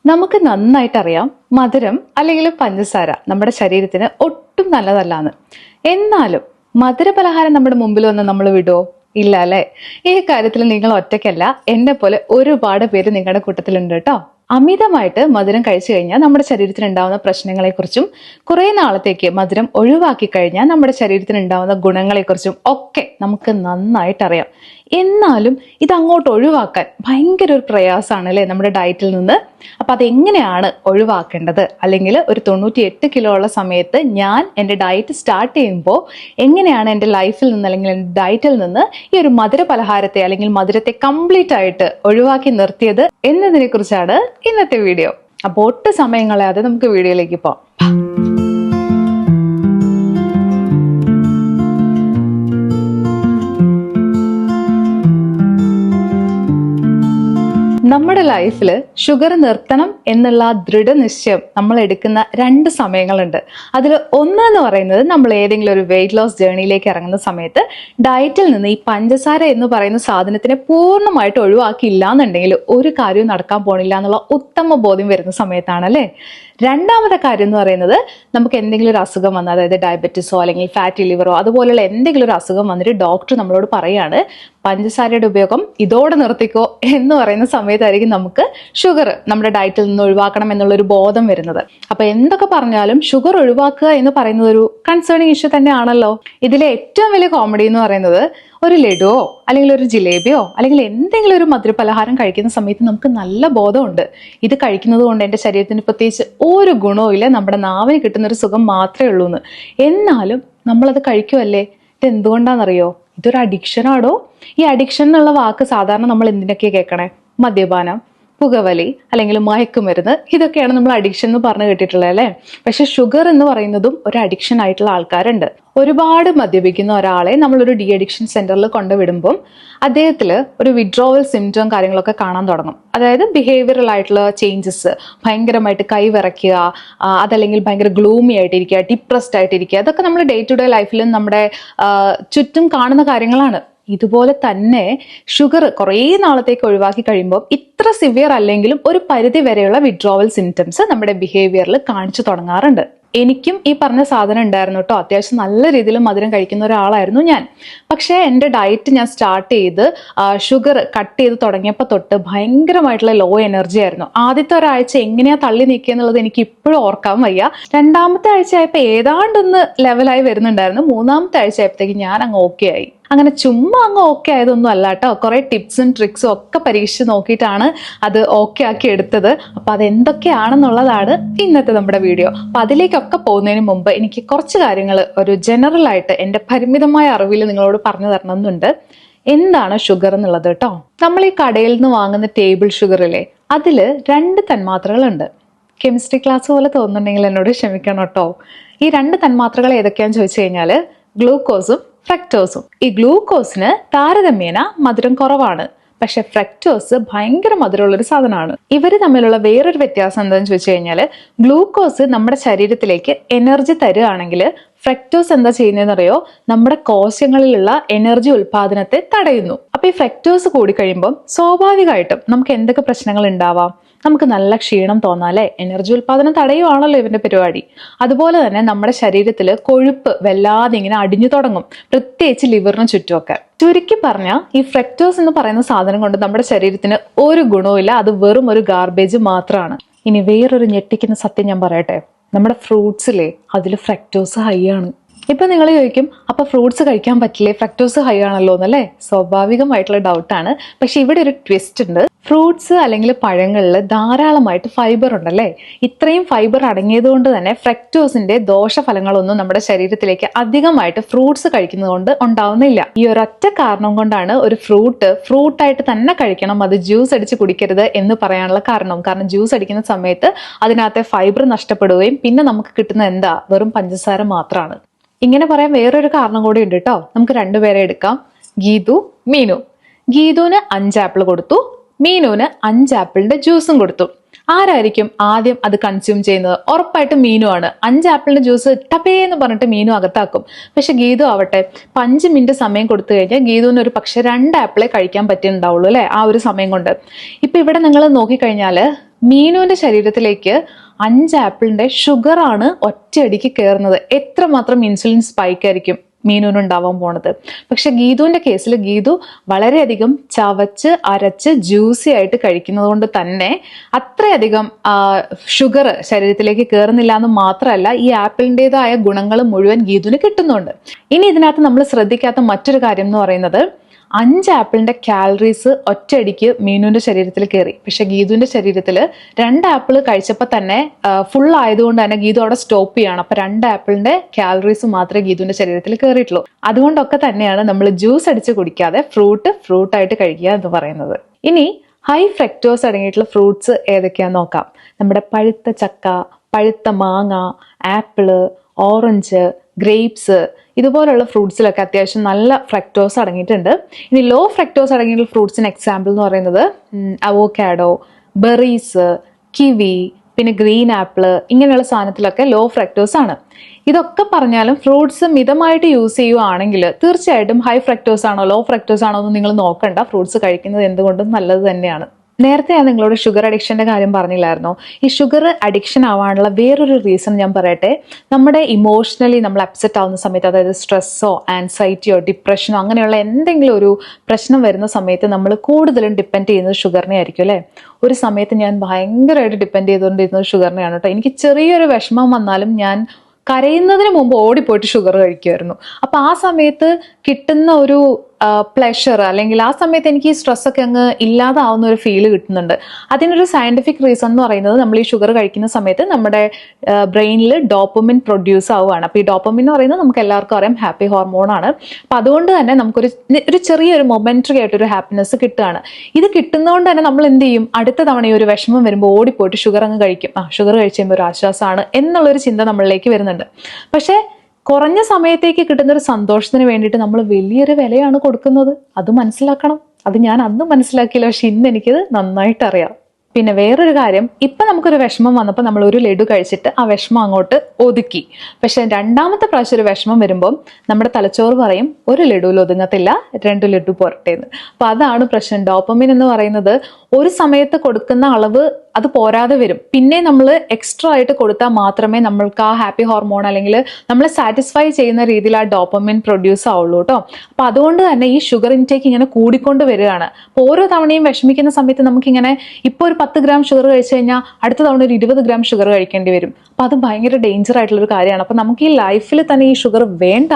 നമുക്ക് നന്നായിട്ട് അറിയാം മധുരം അല്ലെങ്കിൽ പഞ്ചസാര നമ്മുടെ ശരീരത്തിന് ഒട്ടും നല്ലതല്ലാന്ന്. എന്നാലും മധുര പലഹാരം നമ്മുടെ മുമ്പിൽ വന്ന് നമ്മൾ വിടുവോ? ഇല്ല അല്ലെ? ഈ കാര്യത്തിൽ നിങ്ങൾ ഒറ്റയ്ക്കല്ല, എന്നെ പോലെ ഒരുപാട് പേര് നിങ്ങളുടെ കൂട്ടത്തിലുണ്ട് കേട്ടോ. അമിതമായിട്ട് മധുരം കഴിച്ചു കഴിഞ്ഞാൽ നമ്മുടെ ശരീരത്തിന് ഉണ്ടാവുന്ന പ്രശ്നങ്ങളെക്കുറിച്ചും കുറെ നാളത്തേക്ക് മധുരം ഒഴിവാക്കി കഴിഞ്ഞാൽ നമ്മുടെ ശരീരത്തിന് ഉണ്ടാവുന്ന ഗുണങ്ങളെക്കുറിച്ചും ഒക്കെ നമുക്ക് നന്നായിട്ട് അറിയാം. എന്നാലും ഇത് അങ്ങോട്ട് ഒഴിവാക്കാൻ ഭയങ്കര ഒരു പ്രയാസമാണ് അല്ലെ നമ്മുടെ ഡയറ്റിൽ നിന്ന്. അപ്പൊ അതെങ്ങനെയാണ് ഒഴിവാക്കേണ്ടത്, അല്ലെങ്കിൽ ഒരു 98 കിലോ ഉള്ള സമയത്ത് ഞാൻ എൻ്റെ ഡയറ്റ് സ്റ്റാർട്ട് ചെയ്യുമ്പോൾ എങ്ങനെയാണ് എൻ്റെ ലൈഫിൽ നിന്ന് അല്ലെങ്കിൽ എൻ്റെ ഡയറ്റിൽ നിന്ന് ഈ ഒരു മധുര പലഹാരത്തെ അല്ലെങ്കിൽ മധുരത്തെ കംപ്ലീറ്റ് ആയിട്ട് ഒഴിവാക്കി നിർത്തിയത് എന്നതിനെ കുറിച്ചാണ് ഇന്നത്തെ വീഡിയോ. അപ്പോൾ ഒട്ടും സമയം കളയാതെ നമുക്ക് വീഡിയോയിലേക്ക് പോകാം. നമ്മുടെ ലൈഫിൽ ഷുഗർ നിർത്തണം എന്നുള്ള ദൃഢനിശ്ചയം നമ്മൾ എടുക്കുന്ന 2 സമയങ്ങളുണ്ട്. അതിൽ ഒന്ന് പറയുന്നത് നമ്മൾ ഏതെങ്കിലും ഒരു വെയിറ്റ് ലോസ് ജേർണിയിലേക്ക് ഇറങ്ങുന്ന സമയത്ത് ഡയറ്റിൽ നിന്ന് ഈ പഞ്ചസാര എന്ന് പറയുന്ന സാധനത്തിനെ പൂർണ്ണമായിട്ട് ഒഴിവാക്കിയില്ല എന്നുണ്ടെങ്കിൽ ഒരു കാര്യവും നടക്കാൻ പോണില്ല എന്നുള്ള ഉത്തമ ബോധ്യം വരുന്ന സമയത്താണ് അല്ലേ. രണ്ടാമത്തെ കാര്യം എന്ന് പറയുന്നത് നമുക്ക് എന്തെങ്കിലും ഒരു അസുഖം വന്നാൽ, അതായത് ഡയബറ്റീസോ അല്ലെങ്കിൽ ഫാറ്റി ലിവറോ അതുപോലുള്ള എന്തെങ്കിലും ഒരു അസുഖം വന്നിട്ട് ഡോക്ടർ നമ്മളോട് പറയാണ് പഞ്ചസാരയുടെ ഉപയോഗം ഇതോടെ നിർത്തിക്കോ എന്ന് പറയുന്ന സമയത്തായിരിക്കും നമുക്ക് ഷുഗർ നമ്മുടെ ഡയറ്റിൽ നിന്ന് ഒഴിവാക്കണം എന്നുള്ളൊരു ബോധം വരുന്നത്. അപ്പൊ എന്തൊക്കെ പറഞ്ഞാലും ഷുഗർ ഒഴിവാക്കുക എന്ന് പറയുന്നത് ഒരു കൺസേണിങ് ഇഷ്യൂ തന്നെയാണല്ലോ. ഇതിലെ ഏറ്റവും വലിയ കോമഡി എന്ന് പറയുന്നത് ഒരു ലഡുവോ അല്ലെങ്കിൽ ഒരു ജിലേബിയോ അല്ലെങ്കിൽ എന്തെങ്കിലും ഒരു മധുരപലഹാരം കഴിക്കുന്ന സമയത്ത് നമുക്ക് നല്ല ബോധമുണ്ട് ഇത് കഴിക്കുന്നത് കൊണ്ട് എൻ്റെ ശരീരത്തിന് പ്രത്യേകിച്ച് ഒരു ഗുണവും ഇല്ല, നമ്മുടെ നാവിന് കിട്ടുന്ന ഒരു സുഖം മാത്രമേ ഉള്ളൂ എന്ന്. എന്നാലും നമ്മളത് കഴിക്കുമല്ലേ. ഇത് എന്തുകൊണ്ടാണെന്നറിയോ? ഇതൊരു അഡിക്ഷൻ ആണോ? ഈ അഡിക്ഷൻ എന്നുള്ള വാക്ക് സാധാരണ നമ്മൾ എന്തിനൊക്കെ കേൾക്കണേ? മദ്യപാനം, പുകവലി അല്ലെങ്കിൽ മയക്കുമരുന്ന്, ഇതൊക്കെയാണ് നമ്മൾ അഡിക്ഷൻ എന്ന് പറഞ്ഞു കേട്ടിട്ടുള്ളത് അല്ലേ. പക്ഷെ ഷുഗർ എന്ന് പറയുന്നതും ഒരു അഡിക്ഷൻ ആയിട്ടുള്ള ആൾക്കാരുണ്ട്. ഒരുപാട് മദ്യപിക്കുന്ന ഒരാളെ നമ്മളൊരു ഡി അഡിക്ഷൻ സെന്ററിൽ കൊണ്ടുവിടുമ്പം അദ്ദേഹത്തിൽ ഒരു വിഡ്രോവൽ സിംറ്റം കാര്യങ്ങളൊക്കെ കാണാൻ തുടങ്ങും. അതായത് ബിഹേവിയറൽ ആയിട്ടുള്ള ചേഞ്ചസ്, ഭയങ്കരമായിട്ട് കൈ വിറയ്ക്കുക, അതല്ലെങ്കിൽ ഭയങ്കര ഗ്ലൂമി ആയിട്ടിരിക്കുക, ഡിപ്രസ്ഡ് ആയിട്ടിരിക്കുക, അതൊക്കെ നമ്മൾ ഡേ ടു ഡേ ലൈഫിലും നമ്മുടെ ചുറ്റും കാണുന്ന കാര്യങ്ങളാണ്. ഇതുപോലെ തന്നെ ഷുഗർ കുറേ നാളത്തേക്ക് ഒഴിവാക്കി കഴിയുമ്പോൾ ഇത്ര സിവിയർ അല്ലെങ്കിലും ഒരു പരിധി വരെയുള്ള വിഡ്രോവൽ സിംറ്റംസ് നമ്മുടെ ബിഹേവിയറിൽ കാണിച്ചു തുടങ്ങാറുണ്ട്. എനിക്കും ഈ പറഞ്ഞ സാധനം ഉണ്ടായിരുന്നു കേട്ടോ. അത്യാവശ്യം നല്ല രീതിയിൽ മധുരം കഴിക്കുന്ന ഒരാളായിരുന്നു ഞാൻ. പക്ഷേ എൻ്റെ ഡയറ്റ് ഞാൻ സ്റ്റാർട്ട് ചെയ്ത് ഷുഗർ കട്ട് ചെയ്ത് തുടങ്ങിയപ്പോൾ തൊട്ട് ഭയങ്കരമായിട്ടുള്ള ലോ എനർജി ആയിരുന്നു. ആദ്യത്തെ ഒരാഴ്ച എങ്ങനെയാ തള്ളി നീക്കുക എന്നുള്ളത് എനിക്ക് ഇപ്പോഴും ഓർക്കാൻ വയ്യ. രണ്ടാമത്തെ ആഴ്ച ആയപ്പോൾ ഏതാണ്ടൊന്ന് ലെവലായി വരുന്നുണ്ടായിരുന്നു. മൂന്നാമത്തെ ആഴ്ച ആയപ്പോഴത്തേക്ക് ഞാൻ അങ്ങ് ഓക്കെ ആയി. അങ്ങനെ ചുമ്മാ അങ്ങ് ഓക്കെ ആയതൊന്നും അല്ല കേട്ടോ. കുറെ ടിപ്സും ട്രിക്സും ഒക്കെ പരീക്ഷിച്ച് നോക്കിയിട്ടാണ് അത് ഓക്കെ ആക്കി എടുത്തത്. അപ്പൊ അതെന്തൊക്കെയാണെന്നുള്ളതാണ് ഇന്നത്തെ നമ്മുടെ വീഡിയോ. അപ്പൊ അതിലേക്കൊക്കെ പോകുന്നതിന് മുമ്പ് എനിക്ക് കുറച്ച് കാര്യങ്ങൾ ഒരു ജനറൽ ആയിട്ട് എൻ്റെ പരിമിതമായ അറിവിൽ നിങ്ങളോട് പറഞ്ഞു തരണമെന്നുണ്ട്. എന്താണ് ഷുഗർ എന്നുള്ളത് കേട്ടോ. നമ്മൾ ഈ കടയിൽ നിന്ന് വാങ്ങുന്ന ടേബിൾ ഷുഗറിലെ അതില് 2 തന്മാത്രകളുണ്ട്. കെമിസ്ട്രി ക്ലാസ് പോലെ തോന്നുന്നുണ്ടെങ്കിൽ എന്നോട് ക്ഷമിക്കണം കേട്ടോ. ഈ 2 തന്മാത്രകൾ ഏതൊക്കെയാന്ന് ചോദിച്ചു കഴിഞ്ഞാല് ഗ്ലൂക്കോസും ഫ്രക്ടോസും. ഈ ഗ്ലൂക്കോസിന് താരതമ്യേന മധുരം കുറവാണ്, പക്ഷെ ഫ്രക്ടോസ് ഭയങ്കര മധുരമുള്ളൊരു സാധനമാണ്. ഇവര് തമ്മിലുള്ള വേറൊരു വ്യത്യാസം എന്താണെന്ന് ചോദിച്ചു കഴിഞ്ഞാല് നമ്മുടെ ശരീരത്തിലേക്ക് എനർജി തരുകയാണെങ്കിൽ ഫ്രക്ടോസ് എന്താ ചെയ്യുന്നതെന്നറിയോ? നമ്മുടെ കോശങ്ങളിലുള്ള എനർജി ഉൽപാദനത്തെ തടയുന്നു. അപ്പൊ ഈ ഫ്രക്ടോസ് കൂടിക്കഴിയുമ്പോൾ സ്വാഭാവികമായിട്ടും നമുക്ക് എന്തൊക്കെ പ്രശ്നങ്ങൾ ഉണ്ടാവാം? നമുക്ക് നല്ല ക്ഷീണം തോന്നാം അല്ലെ. എനർജി ഉൽപാദനം തടയുവാണല്ലോ ഇവന്റെ പരിപാടി. അതുപോലെ തന്നെ നമ്മുടെ ശരീരത്തിൽ കൊഴുപ്പ് വല്ലാതെ ഇങ്ങനെ അടിഞ്ഞു തുടങ്ങും, പ്രത്യേകിച്ച് ലിവറിന് ചുറ്റുമൊക്കെ. ചുരുക്കി പറഞ്ഞാൽ ഈ ഫ്രക്ടോസ് എന്ന് പറയുന്ന സാധനം കൊണ്ട് നമ്മുടെ ശരീരത്തിന് ഒരു ഗുണവുമില്ല, അത് വെറും ഒരു ഗാർബേജ് മാത്രമാണ്. ഇനി വേറൊരു ഞെട്ടിക്കുന്ന സത്യം ഞാൻ പറയട്ടെ. നമ്മുടെ ഫ്രൂട്ട്സിലെ അതിൽ ഫ്രക്ടോസ് ഹൈ ആണ്. ഇപ്പൊ നിങ്ങൾ ചോദിക്കും, അപ്പൊ ഫ്രൂട്ട്സ് കഴിക്കാൻ പറ്റില്ലേ, ഫ്രക്ടോസ് ഹൈ ആണല്ലോ എന്നല്ലേ? സ്വാഭാവികമായിട്ടുള്ള ഡൗട്ടാണ്. പക്ഷെ ഇവിടെ ഒരു ട്വിസ്റ്റ് ഉണ്ട്. ഫ്രൂട്ട്സ് അല്ലെങ്കിൽ പഴങ്ങളിൽ ധാരാളമായിട്ട് ഫൈബർ ഉണ്ടല്ലേ. ഇത്രയും ഫൈബർ അടങ്ങിയത് കൊണ്ട് തന്നെ ഫ്രക്ടോസിന്റെ ദോഷഫലങ്ങളൊന്നും നമ്മുടെ ശരീരത്തിലേക്ക് അധികമായിട്ട് ഫ്രൂട്ട്സ് കഴിക്കുന്നത് കൊണ്ട് ഉണ്ടാവുന്നില്ല. ഈ ഒരൊറ്റ കാരണം കൊണ്ടാണ് ഒരു ഫ്രൂട്ടായിട്ട് തന്നെ കഴിക്കണം, അത് ജ്യൂസ് അടിച്ച് കുടിക്കരുത് എന്ന് പറയാനുള്ള കാരണം. കാരണം ജ്യൂസ് അടിക്കുന്ന സമയത്ത് അതിനകത്തെ ഫൈബർ നഷ്ടപ്പെടുകയും പിന്നെ നമുക്ക് കിട്ടുന്ന എന്താ, വെറും പഞ്ചസാര മാത്രമാണ്. ഇങ്ങനെ പറയാൻ വേറൊരു കാരണം കൂടി ഉണ്ട് കേട്ടോ. നമുക്ക് 2 പേരെ എടുക്കാം, ഗീതു, മീനു. ഗീതുവിന് 5 ആപ്പിൾ കൊടുത്തു, മീനുവിന് 5 ആപ്പിളിന്റെ ജ്യൂസും കൊടുത്തു. ആരായിരിക്കും ആദ്യം അത് കൺസ്യൂം ചെയ്യുന്നത്? ഉറപ്പായിട്ടും മീനു ആണ്. 5 ആപ്പിളിന്റെ ജ്യൂസ് ടപ്പേന്ന് പറഞ്ഞിട്ട് മീനു അകത്താക്കും. പക്ഷെ ഗീതു ആവട്ടെ 5 മിനിറ്റ് സമയം കൊടുത്തു കഴിഞ്ഞാൽ ഗീതുവിന് ഒരു പക്ഷെ 2 ആപ്പിളെ കഴിക്കാൻ പറ്റിയിട്ടുണ്ടാവുള്ളൂ അല്ലെ, ആ ഒരു സമയം കൊണ്ട്. ഇപ്പൊ ഇവിടെ നിങ്ങൾ നോക്കിക്കഴിഞ്ഞാല് മീനുവിന്റെ ശരീരത്തിലേക്ക് 5 ആപ്പിളിന്റെ ഷുഗറാണ് ഒറ്റയടിക്ക് കയറുന്നത്. എത്രമാത്രം ഇൻസുലിൻ സ്പൈക്ക് ആയിരിക്കും മീനുവിനുണ്ടാവാൻ പോണത്. പക്ഷെ ഗീതുവിന്റെ കേസിൽ ഗീതു വളരെയധികം ചവച്ച് അരച്ച് ജ്യൂസി ആയിട്ട് കഴിക്കുന്നത് കൊണ്ട് തന്നെ അത്രയധികം ഷുഗർ ശരീരത്തിലേക്ക് കയറുന്നില്ല എന്ന് മാത്രമല്ല, ഈ ആപ്പിളിൻ്റെതായ ഗുണങ്ങൾ മുഴുവൻ ഗീതുവിന് കിട്ടുന്നുണ്ട്. ഇനി ഇതിനകത്ത് നമ്മൾ ശ്രദ്ധിക്കാത്ത മറ്റൊരു കാര്യം എന്ന് പറയുന്നത് 5 ആപ്പിളിന്റെ കാലറീസ് ഒറ്റയടിക്ക് മീനുവിന്റെ ശരീരത്തിൽ കയറി. പക്ഷെ ഗീതുവിന്റെ ശരീരത്തിൽ 2 ആപ്പിൾ കഴിച്ചപ്പോൾ തന്നെ ഫുൾ ആയതുകൊണ്ട് തന്നെ ഗീതു അവിടെ സ്റ്റോപ്പ് ചെയ്യാണ്. അപ്പൊ 2 ആപ്പിളിന്റെ കാലറീസ് മാത്രമേ ഗീതുവിന്റെ ശരീരത്തിൽ കയറിയിട്ടുള്ളൂ. അതുകൊണ്ടൊക്കെ തന്നെയാണ് നമ്മൾ ജ്യൂസ് അടിച്ച് കുടിക്കാതെ ഫ്രൂട്ടായിട്ട് കഴിക്കുക എന്ന് പറയുന്നത്. ഇനി ഹൈ ഫ്രക്ടോസ് അടങ്ങിയിട്ടുള്ള ഫ്രൂട്ട്സ് ഏതൊക്കെയാന്ന് നോക്കാം. നമ്മുടെ പഴുത്ത ചക്ക, പഴുത്ത മാങ്ങ, ആപ്പിള്, ഓറഞ്ച്, ഗ്രേപ്സ്, ഇതുപോലുള്ള ഫ്രൂട്ട്സിലൊക്കെ അത്യാവശ്യം നല്ല ഫ്രക്ടോസ് അടങ്ങിയിട്ടുണ്ട്. ഇനി ലോ ഫ്രക്ടോസ് അടങ്ങിയിട്ടുള്ള ഫ്രൂട്ട്സിന് എക്സാമ്പിൾ എന്ന് പറയുന്നത് അവോക്കാഡോ, ബെറീസ്, കിവി, പിന്നെ ഗ്രീൻ ആപ്പിള്, ഇങ്ങനെയുള്ള സാധനത്തിലൊക്കെ ലോ ഫ്രക്ടോസ് ആണ്. ഇതൊക്കെ പറഞ്ഞാലും ഫ്രൂട്ട്സ് മിതമായിട്ട് യൂസ് ചെയ്യുവാണെങ്കിൽ തീർച്ചയായിട്ടും ഹൈ ഫ്രക്ടോസ് ആണോ ലോ ഫ്രക്ടോസ് ആണോ എന്ന് നിങ്ങൾ നോക്കണ്ട. ഫ്രൂട്ട്സ് കഴിക്കുന്നത് എന്തുകൊണ്ടും നല്ലത് തന്നെയാണ്. നേരത്തെ ഞാൻ നിങ്ങളോട് ഷുഗർ അഡിക്ഷൻ്റെ കാര്യം പറഞ്ഞില്ലായിരുന്നോ? ഈ ഷുഗർ അഡിക്ഷൻ ആവാനുള്ള വേറൊരു റീസൺ ഞാൻ പറയട്ടെ. നമ്മുടെ ഇമോഷണലി നമ്മൾ അപ്സെറ്റ് ആവുന്ന സമയത്ത്, അതായത് സ്ട്രെസ്സോ ആൻസൈറ്റിയോ ഡിപ്രഷനോ അങ്ങനെയുള്ള എന്തെങ്കിലും ഒരു പ്രശ്നം വരുന്ന സമയത്ത് നമ്മൾ കൂടുതലും ഡിപ്പെൻഡ് ചെയ്യുന്നത് ഷുഗറിനെ ആയിരിക്കും അല്ലേ? ഒരു സമയത്ത് ഞാൻ ഭയങ്കരമായിട്ട് ഡിപ്പെൻഡ് ചെയ്തുകൊണ്ടിരുന്നത് ഷുഗറിനെയാണ് കേട്ടോ. എനിക്ക് ചെറിയൊരു വിഷമം വന്നാലും ഞാൻ കരയുന്നതിന് മുമ്പ് ഓടിപ്പോയിട്ട് ഷുഗർ കഴിക്കുമായിരുന്നു. അപ്പം ആ സമയത്ത് കിട്ടുന്ന ഒരു പ്ലഷർ, അല്ലെങ്കിൽ ആ സമയത്ത് എനിക്ക് ഈ സ്ട്രെസ്സൊക്കെ അങ്ങ് ഇല്ലാതാവുന്ന ഒരു ഫീല് കിട്ടുന്നുണ്ട്. അതിനൊരു സയന്റിഫിക് റീസൺ എന്ന് പറയുന്നത്, നമ്മൾ ഈ ഷുഗർ കഴിക്കുന്ന സമയത്ത് നമ്മുടെ ബ്രെയിനിൽ ഡോപ്പമിൻ പ്രൊഡ്യൂസ് ആവുകയാണ്. അപ്പോൾ ഈ ഡോപ്പമിൻ എന്ന് പറയുന്നത് നമുക്ക് എല്ലാവർക്കും അറിയാം ഹാപ്പി ഹോർമോണാണ്. അപ്പം അതുകൊണ്ട് തന്നെ നമുക്കൊരു ചെറിയൊരു മൊമെന്ററി ആയിട്ടൊരു ഹാപ്പിനെസ് കിട്ടുകയാണ്. ഇത് കിട്ടുന്നതുകൊണ്ട് തന്നെ നമ്മൾ എന്ത് ചെയ്യും, അടുത്ത തവണ ഈ ഒരു വിഷമം വരുമ്പോൾ ഓടിപ്പോയിട്ട് ഷുഗർ അങ്ങ് കഴിക്കും. ഷുഗർ കഴിച്ച് കഴിയുമ്പോൾ ഒരു ആശ്വാസമാണ് എന്നുള്ളൊരു ചിന്ത നമ്മളിലേക്ക് വരുന്നുണ്ട്. പക്ഷേ കുറഞ്ഞ സമയത്തേക്ക് കിട്ടുന്ന ഒരു സന്തോഷത്തിന് വേണ്ടിയിട്ട് നമ്മൾ വലിയൊരു വിലയാണ് കൊടുക്കുന്നത്. അത് മനസ്സിലാക്കണം. അത് ഞാൻ അന്ന് മനസ്സിലാക്കിയില്ല, പക്ഷെ ഇന്ന് എനിക്കത് നന്നായിട്ട് അറിയാം. പിന്നെ വേറൊരു കാര്യം, ഇപ്പം നമുക്കൊരു വിഷമം വന്നപ്പോൾ നമ്മൾ ഒരു ലഡു കഴിച്ചിട്ട് ആ വിഷമം അങ്ങോട്ട് ഒതുക്കി. പക്ഷെ രണ്ടാമത്തെ പ്രാവശ്യം ഒരു വിഷമം വരുമ്പം നമ്മുടെ തലച്ചോറ് പറയും ഒരു ലഡുവിൽ ഒതുങ്ങത്തില്ല, 2 ലഡു പോരട്ടേന്ന്. അപ്പം അതാണ് പ്രശ്നം. ഡോപ്പമിൻ എന്ന് പറയുന്നത് ഒരു സമയത്ത് കൊടുക്കുന്ന അളവ് അത് പോരാതെ വരും. പിന്നെ നമ്മൾ എക്സ്ട്രാ ആയിട്ട് കൊടുത്താൽ മാത്രമേ നമ്മൾക്ക് ആ ഹാപ്പി ഹോർമോൺ അല്ലെങ്കിൽ നമ്മളെ സാറ്റിസ്ഫൈ ചെയ്യുന്ന രീതിയിൽ ആ ഡോപ്പമിൻ പ്രൊഡ്യൂസ് ആവുള്ളൂ കേട്ടോ. അപ്പം അതുകൊണ്ട് തന്നെ ഈ ഷുഗർ ഇൻടേക്ക് ഇങ്ങനെ കൂടിക്കൊണ്ട് വരികയാണ്. അപ്പോൾ ഓരോ തവണയും വിഷമിക്കുന്ന സമയത്ത് നമുക്കിങ്ങനെ ഇപ്പോൾ ഒരു 10 ഗ്രാം ഷുഗർ കഴിച്ചു കഴിഞ്ഞാൽ അടുത്ത തവണ ഒരു 20 ഗ്രാം ഷുഗർ കഴിക്കേണ്ടി വരും. അപ്പം അത് ഭയങ്കര ഡേഞ്ചർ ആയിട്ടുള്ളൊരു കാര്യമാണ്. അപ്പം നമുക്ക് ഈ ലൈഫിൽ തന്നെ ഈ ഷുഗർ വേണ്ട,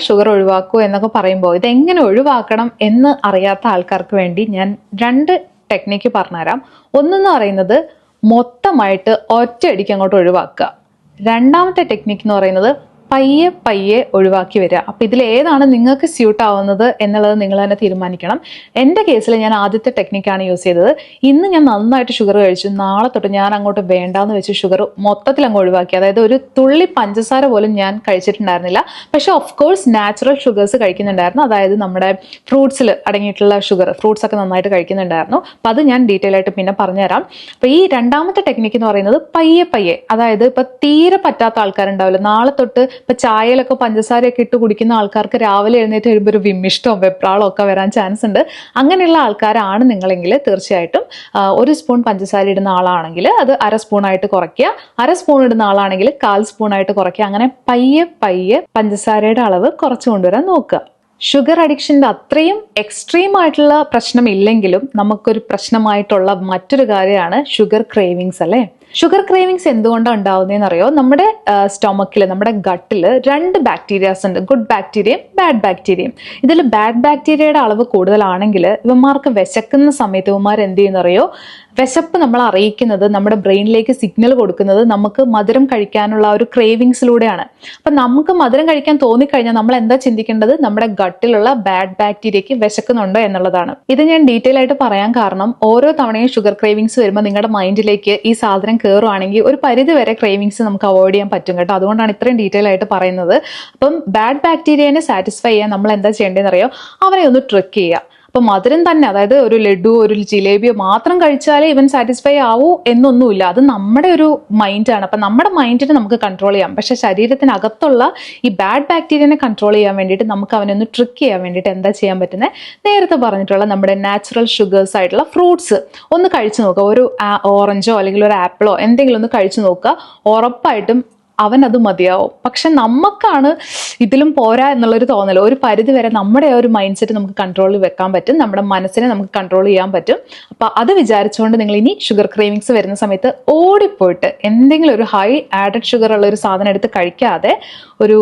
ഷുഗർ ഒഴിവാക്കൂ എന്നൊക്കെ പറയുമ്പോൾ ഇതെങ്ങനെ ഒഴിവാക്കണം എന്ന് അറിയാത്ത ആൾക്കാർക്ക് വേണ്ടി ഞാൻ 2 ടെക്നിക്ക് പറഞ്ഞുതരാം. ഒന്നെന്ന് പറയുന്നത് മൊത്തമായിട്ട് ഒറ്റയടിക്ക് അങ്ങോട്ട് ഒഴിവാക്കുക. രണ്ടാമത്തെ ടെക്നിക്ക് എന്ന് പറയുന്നത് പയ്യെ ഒഴിവാക്കി വരിക. അപ്പം ഇതിൽ ഏതാണ് നിങ്ങൾക്ക് സ്യൂട്ട് ആവുന്നത് എന്നുള്ളത് നിങ്ങൾ തന്നെ തീരുമാനിക്കണം. എൻ്റെ കേസിൽ ഞാൻ ആദ്യത്തെ ടെക്നിക്കാണ് യൂസ് ചെയ്തത്. ഇന്ന് ഞാൻ നന്നായിട്ട് ഷുഗർ കഴിച്ചു, നാളെ തൊട്ട് ഞാൻ അങ്ങോട്ട് വേണ്ടാന്ന് വെച്ച് ഷുഗർ മൊത്തത്തിൽ അങ്ങ് ഒഴിവാക്കി. അതായത് ഒരു തുള്ളി പഞ്ചസാര പോലും ഞാൻ കഴിച്ചിട്ടുണ്ടായിരുന്നില്ല. പക്ഷെ ഓഫ് കോഴ്സ് നാച്ചുറൽ ഷുഗേഴ്സ് കഴിക്കുന്നുണ്ടായിരുന്നു. അതായത് നമ്മുടെ ഫ്രൂട്ട്സിൽ അടങ്ങിയിട്ടുള്ള ഷുഗർ, ഫ്രൂട്ട്സ് ഒക്കെ നന്നായിട്ട് കഴിക്കുന്നുണ്ടായിരുന്നു. അപ്പം അത് ഞാൻ ഡീറ്റെയിൽ ആയിട്ട് പിന്നെ പറഞ്ഞുതരാം. അപ്പം ഈ രണ്ടാമത്തെ ടെക്നിക്ക് എന്ന് പറയുന്നത് പയ്യെ, അതായത് ഇപ്പം തീരെ പറ്റാത്ത ആൾക്കാരുണ്ടാവില്ല, നാളെ തൊട്ട് ഇപ്പൊ ചായയിലൊക്കെ പഞ്ചസാരയൊക്കെ ഇട്ട് കുടിക്കുന്ന ആൾക്കാർക്ക് രാവിലെ എഴുന്നേറ്റ് വരുമ്പോൾ ഒരു വിമ്മിഷ്ടവും വെപ്രാളവും ഒക്കെ വരാൻ ചാൻസ് ഉണ്ട്. അങ്ങനെയുള്ള ആൾക്കാരാണ് നിങ്ങളെങ്കിൽ തീർച്ചയായിട്ടും 1 സ്പൂൺ പഞ്ചസാര ഇടുന്ന ആളാണെങ്കിൽ അത് 1/2 സ്പൂണായിട്ട് കുറയ്ക്കുക, 1/2 സ്പൂൺ ഇടുന്ന ആളാണെങ്കിൽ 1/4 സ്പൂണായിട്ട് കുറയ്ക്കുക. അങ്ങനെ പയ്യെ പഞ്ചസാരയുടെ അളവ് കുറച്ചു കൊണ്ടുവരാൻ നോക്കുക. ഷുഗർ അഡിക്ഷൻ്റെ അത്രയും എക്സ്ട്രീം ആയിട്ടുള്ള പ്രശ്നം ഇല്ലെങ്കിലും നമുക്കൊരു പ്രശ്നമായിട്ടുള്ള മറ്റൊരു കാര്യമാണ് ഷുഗർ ക്രേവിങ്സ് അല്ലേ? ഷുഗർ ക്രേവിങ്സ് എന്തുകൊണ്ടാണ് ഉണ്ടാവുന്നതെന്ന് അറിയോ? നമ്മുടെ സ്റ്റൊമക്കിൽ, നമ്മുടെ ഗട്ടിൽ 2 ബാക്ടീരിയാസ് ഉണ്ട്, ഗുഡ് ബാക്ടീരിയയും ബാഡ് ബാക്ടീരിയയും. ഇതിൽ ബാഡ് ബാക്ടീരിയയുടെ അളവ് കൂടുതലാണെങ്കിൽ ഇവന്മാർക്ക് വിശക്കുന്ന സമയത്ത് ഇവന്മാർ എന്ത് ചെയ്യുന്നറിയോ? വിശപ്പ് നമ്മൾ അറിയിക്കുന്നത്, നമ്മുടെ ബ്രെയിനിലേക്ക് സിഗ്നൽ കൊടുക്കുന്നത് നമുക്ക് മധുരം കഴിക്കാനുള്ള ഒരു ക്രേവിങ്സിലൂടെയാണ്. അപ്പം നമുക്ക് മധുരം കഴിക്കാൻ തോന്നിക്കഴിഞ്ഞാൽ നമ്മൾ എന്താ ചിന്തിക്കേണ്ടത്? നമ്മുടെ ഗട്ടിലുള്ള ബാഡ് ബാക്ടീരിയയ്ക്ക് വിശക്കുന്നുണ്ടോ എന്നുള്ളതാണ്. ഇത് ഞാൻ ഡീറ്റെയിൽ ആയിട്ട് പറയാൻ കാരണം, ഓരോ തവണയും ഷുഗർ ക്രേവിങ്സ് വരുമ്പോൾ നിങ്ങളുടെ മൈൻഡിലേക്ക് ഈ സാധനം കയറുവാണെങ്കിൽ ഒരു പരിധി വരെ ക്രേവിങ്സ് നമുക്ക് അവോയ്ഡ് ചെയ്യാൻ പറ്റും കേട്ടോ. അതുകൊണ്ടാണ് ഇത്രയും ഡീറ്റെയിൽ ആയിട്ട് പറയുന്നത്. അപ്പം ബാഡ് ബാക്ടീരിയനെ സാറ്റിസ്ഫൈ ചെയ്യാൻ നമ്മൾ എന്താ ചെയ്യേണ്ടതെന്ന് അറിയോ? അവരെ ഒന്ന് ട്രിക്ക് ചെയ്യുക. അപ്പൊ മധുരം തന്നെ, അതായത് ഒരു ലഡു ഒരു ജിലേബിയോ മാത്രം കഴിച്ചാലേ ഇവൻ സാറ്റിസ്ഫൈ ആവൂ എന്നൊന്നുമില്ല. അത് നമ്മുടെ ഒരു മൈൻഡാണ്. അപ്പൊ നമ്മുടെ മൈൻഡിനെ നമുക്ക് കൺട്രോൾ ചെയ്യാം. പക്ഷെ ശരീരത്തിനകത്തുള്ള ഈ ബാഡ് ബാക്ടീരിയനെ കൺട്രോൾ ചെയ്യാൻ വേണ്ടിയിട്ട് നമുക്ക് അവനൊന്ന് ട്രിക്ക് ചെയ്യാൻ വേണ്ടിയിട്ട് എന്താ ചെയ്യാൻ പറ്റുന്നത്, നേരത്തെ പറഞ്ഞിട്ടുള്ള നമ്മുടെ നാച്ചുറൽ ഷുഗേഴ്സ് ആയിട്ടുള്ള ഫ്രൂട്ട്സ് ഒന്ന് കഴിച്ചു നോക്കുക. ഒരു ഓറഞ്ചോ അല്ലെങ്കിൽ ഒരു ആപ്പിളോ എന്തെങ്കിലും ഒന്ന് കഴിച്ചു നോക്കുക. ഉറപ്പായിട്ടും അവൻ അത് മതിയാവും. പക്ഷെ നമുക്കാണ് ഇതിലും പോരാ എന്നുള്ളൊരു തോന്നൽ. ഒരു പരിധി വരെ നമ്മുടെ ആ ഒരു മൈൻഡ് സെറ്റ് നമുക്ക് കൺട്രോളിൽ വെക്കാൻ പറ്റും, നമ്മുടെ മനസ്സിനെ നമുക്ക് കൺട്രോൾ ചെയ്യാൻ പറ്റും. അപ്പൊ അത് വിചാരിച്ചുകൊണ്ട് നിങ്ങൾ ഇനി ഷുഗർ ക്രേവിങ്സ് വരുന്ന സമയത്ത് ഓടിപ്പോയിട്ട് എന്തെങ്കിലും ഒരു ഹൈ ആഡഡ് ഷുഗർ ഉള്ള ഒരു സാധനം എടുത്ത് കഴിക്കാതെ ഒരു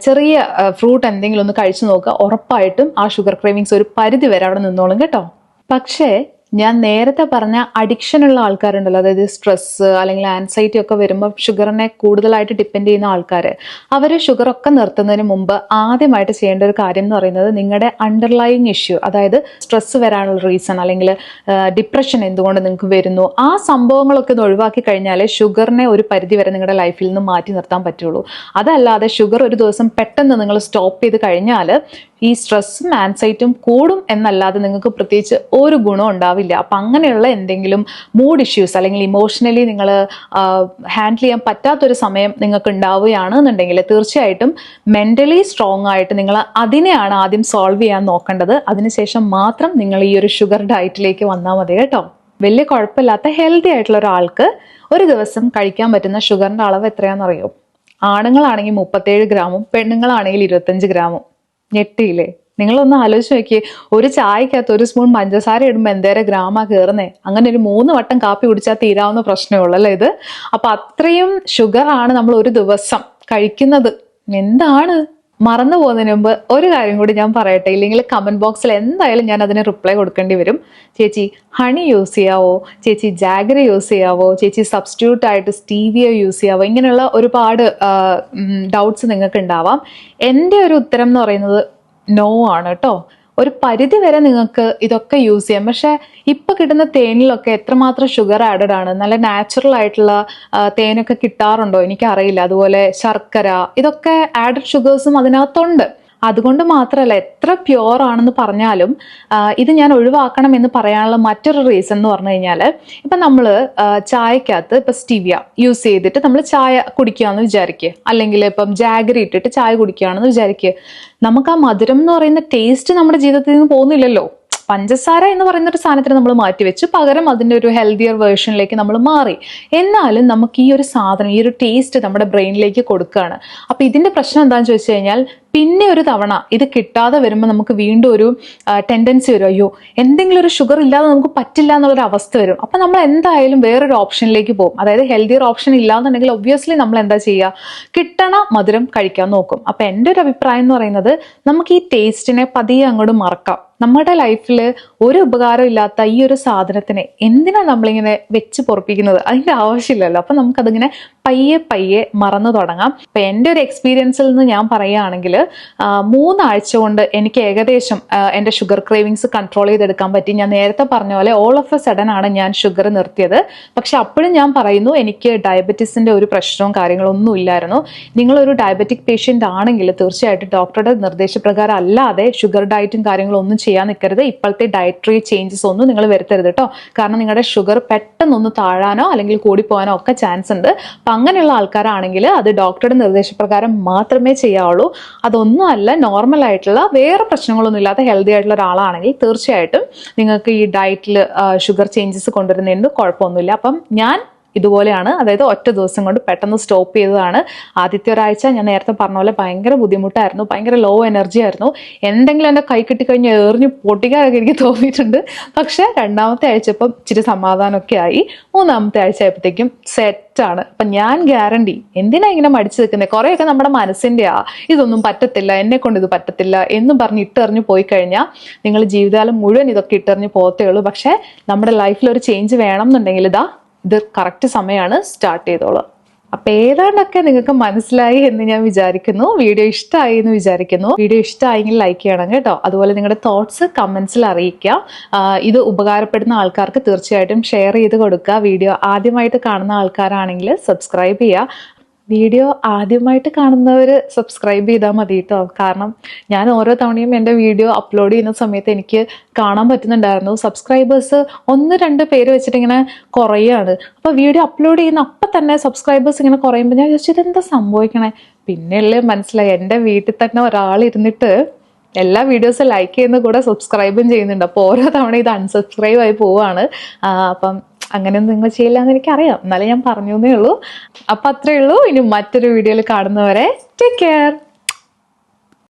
ചെറിയ ഫ്രൂട്ട് എന്തെങ്കിലും ഒന്ന് കഴിച്ചു നോക്കുക. ഉറപ്പായിട്ടും ആ ഷുഗർ ക്രേവിങ്സ് ഒരു പരിധി വരെ അവിടെ നിന്നോളും കേട്ടോ. പക്ഷേ ഞാൻ നേരത്തെ പറഞ്ഞ അഡിക്ഷൻ ഉള്ള ആൾക്കാരുണ്ടല്ലോ, അതായത് സ്ട്രെസ് അല്ലെങ്കിൽ ആൻസൈറ്റി ഒക്കെ വരുമ്പോൾ ഷുഗറിനെ കൂടുതലായിട്ട് ഡിപ്പെൻഡ് ചെയ്യുന്ന ആൾക്കാർ, അവർ ഷുഗറൊക്കെ നിർത്തുന്നതിന് മുമ്പ് ആദ്യമായിട്ട് ചെയ്യേണ്ട ഒരു കാര്യം എന്ന് പറയുന്നത് നിങ്ങളുടെ അണ്ടർലൈങ് ഇഷ്യൂ, അതായത് സ്ട്രെസ് വരാനുള്ള റീസൺ അല്ലെങ്കിൽ ഡിപ്രഷൻ എന്തുകൊണ്ട് നിങ്ങൾക്ക് വരുന്നു, ആ സംഭവങ്ങളൊക്കെ ഒന്ന് ഒഴിവാക്കി കഴിഞ്ഞാൽ ഷുഗറിനെ ഒരു പരിധി വരെ നിങ്ങളുടെ ലൈഫിൽ നിന്ന് മാറ്റി നിർത്താൻ പറ്റുള്ളൂ. അതല്ലാതെ ഷുഗർ ഒരു ദിവസം പെട്ടെന്ന് നിങ്ങൾ സ്റ്റോപ്പ് ചെയ്ത് കഴിഞ്ഞാൽ ഈ സ്ട്രെസ്സും ആൻസൈറ്റും കൂടും എന്നല്ലാതെ നിങ്ങൾക്ക് പ്രത്യേകിച്ച് ഒരു ഗുണം ഉണ്ടാവില്ല. അപ്പം അങ്ങനെയുള്ള എന്തെങ്കിലും മൂഡ് ഇഷ്യൂസ് അല്ലെങ്കിൽ ഇമോഷണലി നിങ്ങൾ ഹാൻഡിൽ ചെയ്യാൻ പറ്റാത്തൊരു സമയം നിങ്ങൾക്ക് ഉണ്ടാവുകയാണെന്നുണ്ടെങ്കിൽ തീർച്ചയായിട്ടും മെൻ്റലി സ്ട്രോങ് ആയിട്ട് നിങ്ങൾ അതിനെയാണ് ആദ്യം സോൾവ് ചെയ്യാൻ നോക്കേണ്ടത്. അതിനുശേഷം മാത്രം നിങ്ങൾ ഈ ഒരു ഷുഗർ ഡയറ്റിലേക്ക് വന്നാൽ മതി കേട്ടോ. വലിയ കുഴപ്പമില്ലാത്ത ഹെൽത്തി ആയിട്ടുള്ള ഒരാൾക്ക് ഒരു ദിവസം കഴിക്കാൻ പറ്റുന്ന ഷുഗറിൻ്റെ അളവ് എത്രയാണെന്നറിയോ? ആണുങ്ങളാണെങ്കിൽ 37 ഗ്രാമും പെണ്ണുങ്ങളാണെങ്കിൽ 25 ഗ്രാമും. ഞെട്ടിയില്ലേ? നിങ്ങളൊന്ന് ആലോചിച്ച് നോക്കിയേ, ഒരു ചായക്കകത്ത് ഒരു സ്പൂൺ പഞ്ചസാര ഇടുമ്പോൾ എന്തേരം ഗ്രാമാ കയറുന്നേ. അങ്ങനെ ഒരു 3 വട്ടം കാപ്പി കുടിച്ചാൽ തീരാവുന്ന പ്രശ്നമേ ഉള്ളൂ അല്ലേ ഇത്. അപ്പൊ അത്രയും ഷുഗർ ആണ് നമ്മൾ ഒരു ദിവസം കഴിക്കുന്നത്. എന്താണ് മറന്നു പോകുന്നതിന് മുമ്പ് ഒരു കാര്യം കൂടി ഞാൻ പറയട്ടെ, ഇല്ലെങ്കിൽ കമന്റ് ബോക്സിൽ എന്തായാലും ഞാൻ അതിന് റിപ്ലൈ കൊടുക്കേണ്ടി വരും. ചേച്ചി ഹണി യൂസ് ചെയ്യാവോ, ചേച്ചി ജാഗറി യൂസ് ചെയ്യാവോ, ചേച്ചി സബ്സ്റ്റിറ്റ്യൂട്ട് ആയിട്ട് സ്റ്റീവിയ യൂസ് ചെയ്യാവോ, ഇങ്ങനെയുള്ള ഒരുപാട് ഡൗട്ട്സ് നിങ്ങൾക്ക് ഉണ്ടാവാം. എൻ്റെ ഒരു ഉത്തരം എന്ന് പറയുന്നത് നോ ആണ് കേട്ടോ. ഒരു പരിധി വരെ നിങ്ങൾക്ക് ഇതൊക്കെ യൂസ് ചെയ്യാം. പക്ഷെ ഇപ്പൊ കിട്ടുന്ന തേനിലൊക്കെ എത്രമാത്രം ഷുഗർ ആഡഡ് ആണ്, നല്ല നാച്ചുറൽ ആയിട്ടുള്ള തേനൊക്കെ കിട്ടാറുണ്ടോ എനിക്കറിയില്ല. അതുപോലെ ശർക്കര, ഇതൊക്കെ ആഡഡ് ഷുഗേഴ്സും അതിനകത്തുണ്ട്. അതുകൊണ്ട് മാത്രമല്ല, എത്ര പ്യുവർ ആണെന്ന് പറഞ്ഞാലും ഇത് ഞാൻ ഒഴിവാക്കണം എന്ന് പറയാനുള്ള മറ്റൊരു റീസൺ എന്ന് പറഞ്ഞു കഴിഞ്ഞാൽ, ഇപ്പം നമ്മൾ ചായക്കകത്ത് ഇപ്പം സ്റ്റീവിയ യൂസ് ചെയ്തിട്ട് നമ്മൾ ചായ കുടിക്കുകയെന്ന് വിചാരിക്കുക, അല്ലെങ്കിൽ ഇപ്പം ജാഗറി ഇട്ടിട്ട് ചായ കുടിക്കുകയാണെന്ന് വിചാരിക്കുക. നമുക്ക് ആ മധുരം എന്ന് പറയുന്ന ടേസ്റ്റ് നമ്മുടെ ജീവിതത്തിൽ നിന്ന് പോകുന്നില്ലല്ലോ. പഞ്ചസാര എന്ന് പറയുന്ന ഒരു സാധനത്തിന് നമ്മൾ മാറ്റിവെച്ചു, പകരം അതിൻ്റെ ഒരു ഹെൽത്തിയർ വേർഷനിലേക്ക് നമ്മൾ മാറി. എന്നാലും നമുക്ക് ഈ ഒരു സാധനം, ഈ ഒരു ടേസ്റ്റ് നമ്മുടെ ബ്രെയിനിലേക്ക് കൊടുക്കുകയാണ്. അപ്പം ഇതിൻ്റെ പ്രശ്നം എന്താണെന്ന് ചോദിച്ചു കഴിഞ്ഞാൽ, പിന്നെ ഒരു തവണ ഇത് കിട്ടാതെ വരുമ്പോൾ നമുക്ക് വീണ്ടും ഒരു ടെൻഡൻസി വരും, അയ്യോ എന്തെങ്കിലും ഒരു ഷുഗർ ഇല്ലാതെ നമുക്ക് പറ്റില്ല എന്നുള്ളൊരു അവസ്ഥ വരും. അപ്പം നമ്മൾ എന്തായാലും വേറൊരു ഓപ്ഷനിലേക്ക് പോകും. അതായത് ഹെൽത്തിയർ ഓപ്ഷൻ ഇല്ലാന്നുണ്ടെങ്കിൽ ഒബ്വിയസ്ലി നമ്മൾ എന്താ ചെയ്യുക, കിട്ടണ മധുരം കഴിക്കാൻ നോക്കും. അപ്പം എൻ്റെ ഒരു അഭിപ്രായം എന്ന് പറയുന്നത്, നമുക്ക് ഈ ടേസ്റ്റിനെ പതിയെ അങ്ങോട്ട് മറക്കാം. നമ്മുടെ ലൈഫിൽ ഒരു ഉപകാരം ഇല്ലാത്ത ഈ ഒരു സാധനത്തിനെ എന്തിനാ നമ്മളിങ്ങനെ വെച്ച് പൊറപ്പിക്കുന്നത്? അതിൻ്റെ ആവശ്യമില്ലല്ലോ. അപ്പം നമുക്കതിങ്ങനെ പയ്യെ പയ്യെ മറന്നു തുടങ്ങാം. അപ്പം എൻ്റെ ഒരു എക്സ്പീരിയൻസിൽ നിന്ന് ഞാൻ പറയുകയാണെങ്കിൽ 3 ആഴ്ച കൊണ്ട് എനിക്ക് ഏകദേശം എൻ്റെ ഷുഗർ ക്രേവിങ്സ് കൺട്രോൾ ചെയ്തെടുക്കാൻ പറ്റി. ഞാൻ നേരത്തെ പറഞ്ഞ പോലെ ഓൾ ഓഫ് എ സഡൻ ആണ് ഞാൻ ഷുഗർ നിർത്തിയത്. പക്ഷെ അപ്പോഴും ഞാൻ പറയുന്നു, എനിക്ക് ഡയബറ്റീസിൻ്റെ ഒരു പ്രശ്നവും കാര്യങ്ങളൊന്നും ഇല്ലായിരുന്നു. നിങ്ങളൊരു ഡയബറ്റിക് പേഷ്യൻ്റ് ആണെങ്കിൽ തീർച്ചയായിട്ടും ഡോക്ടറുടെ നിർദ്ദേശപ്രകാരം അല്ലാതെ ഷുഗർ ഡയറ്റും കാര്യങ്ങളും ഒന്നും ചെയ്യാൻ നിൽക്കരുത്. ഇപ്പോഴത്തെ ഡയറ്ററി ചേഞ്ചസ് ഒന്നും നിങ്ങൾ വരുത്തരുത് കേട്ടോ. കാരണം നിങ്ങളുടെ ഷുഗർ പെട്ടെന്നൊന്ന് താഴാനോ അല്ലെങ്കിൽ കൂടിപ്പോകാനോ ഒക്കെ ചാൻസ് ഉണ്ട്. അപ്പം അങ്ങനെയുള്ള ആൾക്കാരാണെങ്കിൽ അത് ഡോക്ടറുടെ നിർദ്ദേശപ്രകാരം മാത്രമേ ചെയ്യാവുള്ളൂ. അതൊന്നും അല്ല, നോർമൽ ആയിട്ടുള്ള വേറെ പ്രശ്നങ്ങളൊന്നും ഇല്ലാത്ത ഹെൽത്തി ആയിട്ടുള്ള ഒരാളാണെങ്കിൽ തീർച്ചയായിട്ടും നിങ്ങൾക്ക് ഈ ഡയറ്റിൽ ഷുഗർ ചേഞ്ചസ് കൊണ്ടുവരുന്നതിന് കുഴപ്പമൊന്നുമില്ല. അപ്പം ഞാൻ ഇതുപോലെയാണ്, അതായത് ഒറ്റ ദിവസം കൊണ്ട് പെട്ടെന്ന് സ്റ്റോപ്പ് ചെയ്തതാണ്. ആദ്യത്തെ ഒരാഴ്ച ഞാൻ നേരത്തെ പറഞ്ഞ പോലെ ഭയങ്കര ബുദ്ധിമുട്ടായിരുന്നു, ഭയങ്കര ലോ എനർജി ആയിരുന്നു. എന്തെങ്കിലും എൻ്റെ കൈ കിട്ടിക്കഴിഞ്ഞാൽ എറിഞ്ഞ് പൊട്ടിക്കാനൊക്കെ എനിക്ക് തോന്നിയിട്ടുണ്ട്. പക്ഷെ 2ാമത്തെ ആഴ്ച ഇപ്പം ഇച്ചിരി സമാധാനമൊക്കെ ആയി. 3ാമത്തെ ആഴ്ച ആയപ്പോഴത്തേക്കും സെറ്റാണ്. അപ്പം ഞാൻ ഗ്യാരണ്ടി, എന്തിനാ ഇങ്ങനെ മടിച്ചു നിൽക്കുന്നത്? കുറേയൊക്കെ നമ്മുടെ മനസ്സിൻ്റെ ഇതൊന്നും പറ്റത്തില്ല, എന്നെ കൊണ്ട് ഇത് പറ്റത്തില്ല എന്ന് പറഞ്ഞ് ഇട്ടെറിഞ്ഞ് പോയി കഴിഞ്ഞാൽ നിങ്ങൾ ജീവിതകാലം മുഴുവൻ ഇതൊക്കെ ഇട്ടെറിഞ്ഞ് പോകത്തേ ഉള്ളൂ. പക്ഷേ നമ്മുടെ ലൈഫിൽ ഒരു ചേഞ്ച് വേണം എന്നുണ്ടെങ്കിൽ ഇത് കറക്റ്റ് സമയമാണ്, സ്റ്റാർട്ട് ചെയ്തോളൂ. അപ്പം ഏതാണ്ടൊക്കെ നിങ്ങൾക്ക് മനസ്സിലായി എന്ന് ഞാൻ വിചാരിക്കുന്നു. വീഡിയോ ഇഷ്ടമായി എന്ന് വിചാരിക്കുന്നു. വീഡിയോ ഇഷ്ടമായെങ്കിൽ ലൈക്ക് ചെയ്യണം കേട്ടോ. അതുപോലെ നിങ്ങളുടെ തോട്ട്സ് കമൻസിൽ അറിയിക്കുക. ഇത് ഉപകാരപ്പെടുന്ന ആൾക്കാർക്ക് തീർച്ചയായിട്ടും ഷെയർ ചെയ്ത് കൊടുക്കുക. വീഡിയോ ആദ്യമായിട്ട് കാണുന്ന ആൾക്കാരാണെങ്കിൽ സബ്സ്ക്രൈബ് ചെയ്യുക. വീഡിയോ ആദ്യമായിട്ട് കാണുന്നവർ സബ്സ്ക്രൈബ് ചെയ്താൽ മതി കേട്ടോ. കാരണം ഞാൻ ഓരോ തവണയും എൻ്റെ വീഡിയോ അപ്ലോഡ് ചെയ്യുന്ന സമയത്ത് എനിക്ക് കാണാൻ പറ്റുന്നുണ്ടായിരുന്നു സബ്സ്ക്രൈബേഴ്സ് 1-2 പേര് വെച്ചിട്ട് ഇങ്ങനെ കുറയാണ്. അപ്പോൾ വീഡിയോ അപ്ലോഡ് ചെയ്യുന്ന അപ്പം തന്നെ സബ്സ്ക്രൈബേഴ്സ് ഇങ്ങനെ കുറയുമ്പോൾ ഞാൻ ചോദിച്ചു ഇതെന്താ സംഭവിക്കണേ. പിന്നെയല്ലേ മനസ്സിലായി, എൻ്റെ വീട്ടിൽ തന്നെ ഒരാളിരുന്നിട്ട് എല്ലാ വീഡിയോസും ലൈക്ക് ചെയ്യുന്ന കൂടെ സബ്സ്ക്രൈബും ചെയ്യുന്നുണ്ട്. അപ്പോൾ ഓരോ തവണ ഇത് അൺസബ്സ്ക്രൈബ് ആയി പോവാണ്. അപ്പം അങ്ങനെയൊന്നും നിങ്ങൾ ചെയ്യില്ല എന്ന് എനിക്കറിയാം, എന്നാലും ഞാൻ പറഞ്ഞു എന്നേ ഉള്ളൂ. അപ്പം അത്രയേ ഉള്ളൂ. ഇനി മറ്റൊരു വീഡിയോയിൽ കാണുന്നവരെ ടേക്ക് കെയർ.